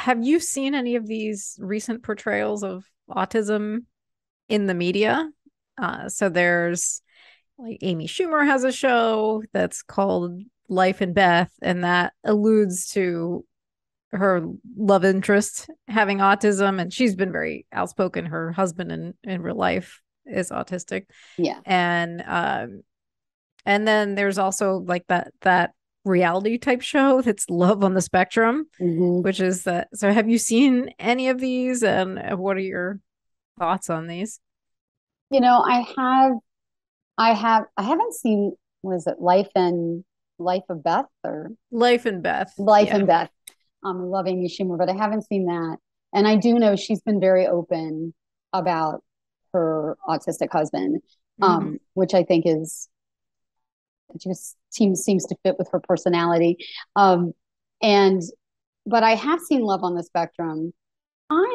have you seen any of these recent portrayals of autism in the media? So there's like Amy Schumer has a show that's called Life and Beth, and that alludes to her love interest having autism, and she's been very outspoken. Her husband in real life is autistic, Yeah. and then there's also like that reality type show that's Love on the Spectrum, Hmm. which is that. So have you seen any of these, and what are your thoughts on these? You know, I haven't seen, was it Life of Beth or Life and Beth, Life yeah. and Beth? I love Amy Schumer, but I haven't seen that. And I do know she's been very open about her autistic husband, Mm-hmm. which I think is it just seems to fit with her personality. Um, and but I have seen Love on the Spectrum. I'm,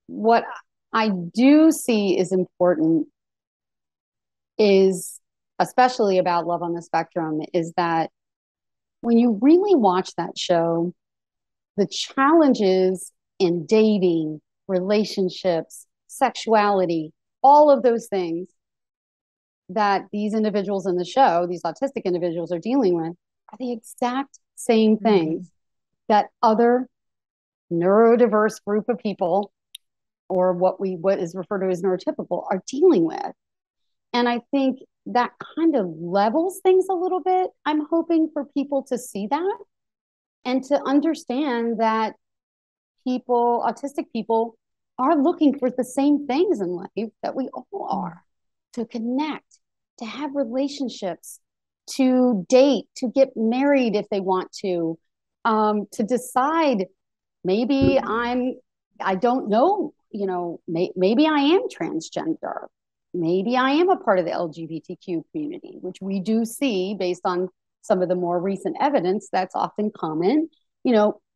what I do see is important is especially about Love on the Spectrum is that when you really watch that show, the challenges in dating, relationships, sexuality, all of those things that these individuals in the show, these autistic individuals are dealing with, are the exact same Mm-hmm. things that other neurodiverse group of people or what is referred to as neurotypical are dealing with. And I think that kind of levels things a little bit. I'm hoping for people to see that and to understand that autistic people, are looking for the same things in life that we all are, to connect, to have relationships, to date, to get married if they want to decide maybe I don't know, maybe I am transgender. Maybe I am a part of the LGBTQ community, which we do see based on some of the more recent evidence that's often common,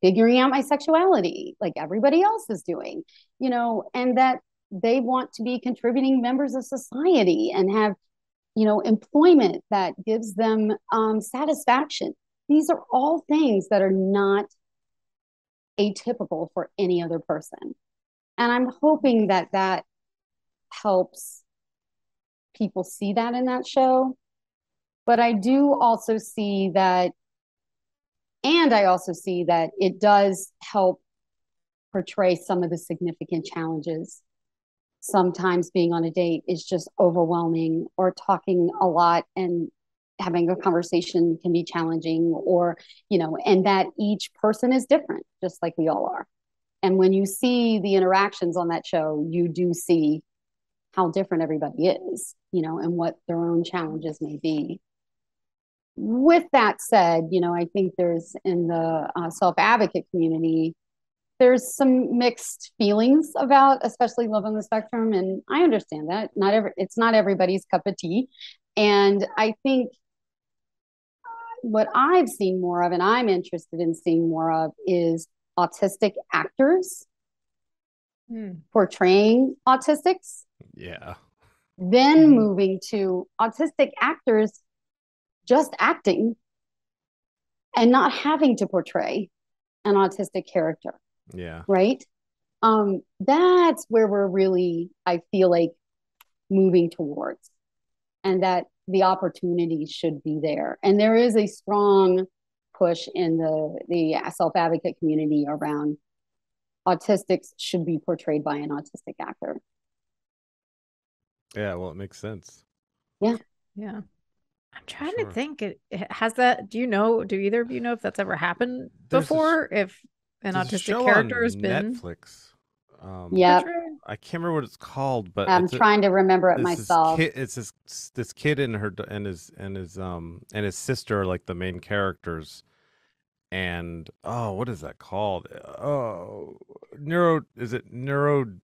figuring out my sexuality like everybody else is doing, and that they want to be contributing members of society and have, employment that gives them satisfaction. These are all things that are not atypical for any other person. And I'm hoping that that helps people see that in that show. But I do also see that, and I also see that it does help portray some of the significant challenges. Sometimes being on a date is just overwhelming, or talking a lot and having a conversation can be challenging, or, and that each person is different, just like we all are. And when you see the interactions on that show, you do see how different everybody is, and what their own challenges may be. With that said, I think there's in the self advocate community, there's some mixed feelings about, especially Love on the Spectrum, and I understand that it's not everybody's cup of tea. And I think what I've seen more of, and I'm interested in seeing more of, is autistic actors Mm-hmm. portraying autistics, Yeah. then Mm-hmm. moving to autistic actors just acting and not having to portray an autistic character, Yeah. right? That's where we're really, I feel like, moving towards, and that the opportunities should be there. And there is a strong push in the self advocate community around autistics should be portrayed by an autistic actor. Yeah, well, it makes sense. Yeah. Yeah. I'm For trying to sure. think. It has that. Do either of you know if that's ever happened There's a sh- before? If an there's a autistic show character on has been Netflix. Yep. portrayed? I can't remember what it's called, but I'm trying to remember it this is myself. kid. It's this kid and her and his sister are like the main characters. And oh, what is that called? Oh, neuro is it neurotypical?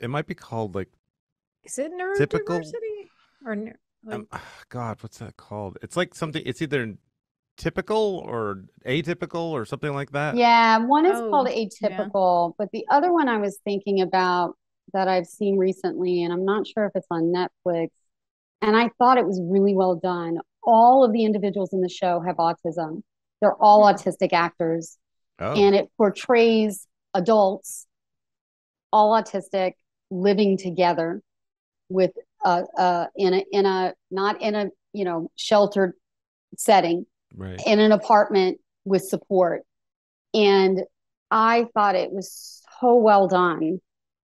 It might be called like Is it typical. neurodiversity or like? God, what's that called? It's like something. It's either typical or atypical or something like that. Yeah, one is called Oh, yeah. Atypical, but the other one I was thinking about that I've seen recently, and I'm not sure if it's on Netflix, and I thought it was really well done. All of the individuals in the show have autism. They're all Hmm. autistic actors. Oh, and it portrays adults, all autistic, living together with in a not in a sheltered setting, right. in an apartment with support. And I thought it was so well done.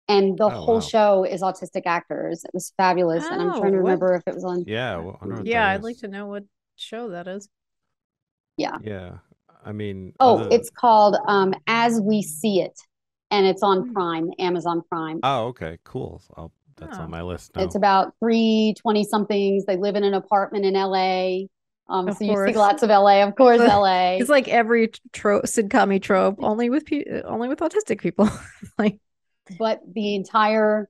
And the Oh, whole wow. show is autistic actors. It was fabulous. And I'm Oh, trying to what? remember if it was on. Yeah, well, I wonder what that Yeah, I'd like is. to know what show that is. Yeah. Yeah. I mean, Oh, other. it's called As We See It. And it's on Hmm. Prime, Amazon Prime. Oh, okay, cool. That's on Oh, my list It's now. about three 20 somethings. They live in an apartment in LA. of So you see course. lots of LA, of course, So LA. it's like every sitcom trope, only with only with autistic people. Like, But the entire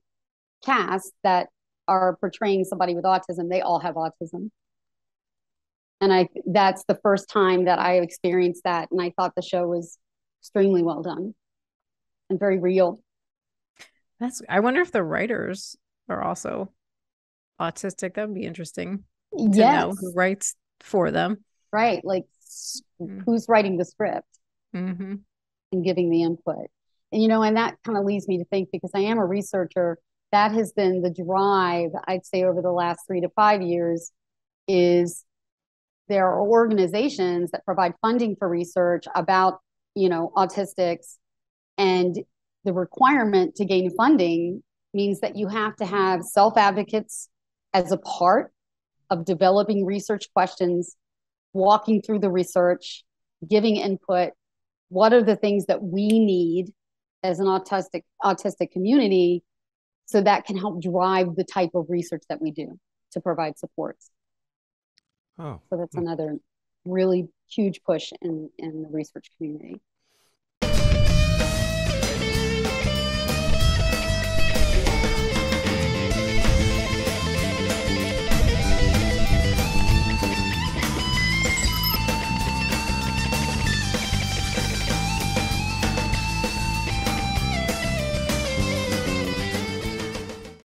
cast that are portraying somebody with autism, they all have autism. And that's the first time that I experienced that. And I thought the show was extremely well done and very real. I wonder if the writers are also autistic. That would be interesting to know who Yes, writes for them. right. Like Mm. who's writing the script Mm-hmm. and giving the input. And that kind of leads me to think, because I am a researcher, that has been the drive, I'd say, over the last 3 to 5 years, is there are organizations that provide funding for research about, autistics, and the requirement to gain funding means that you have to have self-advocates as a part of developing research questions, walking through the research, giving input. What are the things that we need as an autistic community, so that can help drive the type of research that we do to provide supports. Oh, So that's hmm. another really huge push in the research community.